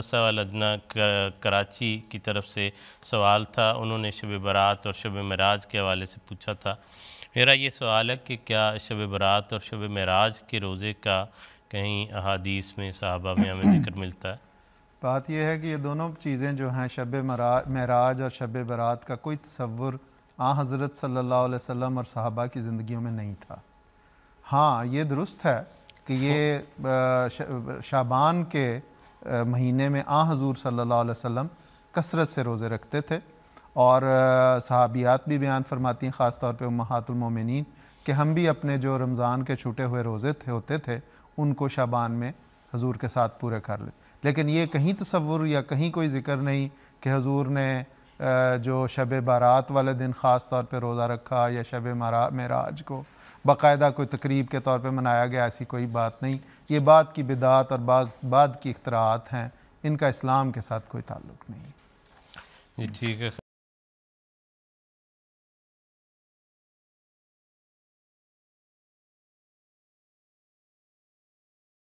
सवाल अदना कराची की तरफ से सवाल था। उन्होंने शब बारात और शब मेराज के हवाले से पूछा था। मेरा ये सवाल है कि क्या शब बारात और शब मेराज के रोज़े का कहीं अहादीस में सहाबा में हमें ज़िक्र मिलता है? बात यह है कि ये दोनों चीज़ें जो हैं शब मेराज और शब बारात का कोई तसव्वुर हज़रत सल्लल्लाहु अलैहि वसल्लम और सहाबा की ज़िंदगियों में नहीं था। हाँ, ये दुरुस्त है कि ये शाबान के महीने में हज़ूर सल्लल्लाहु अलैहि वसल्लम कसरत से रोज़े रखते थे और सहाबियात भी बयान फरमाती हैं, ख़ास तौर पे उम्महातुल मोमिनीन, कि हम भी अपने जो रमज़ान के छूटे हुए रोज़े होते थे उनको शाबान में हजूर के साथ पूरे कर ले। लेकिन ये कहीं तसव्वुर या कहीं कोई ज़िक्र नहीं कि हजूर ने जो शब बारात वाले दिन ख़ास तौर पे रोज़ा रखा या शब मेराज को बाकायदा कोई तकरीब के तौर पे मनाया गया, ऐसी कोई बात नहीं। ये बात की बिदात और बाद की इख्तराआत हैं, इनका इस्लाम के साथ कोई ताल्लुक़ नहीं। जी ठीक है।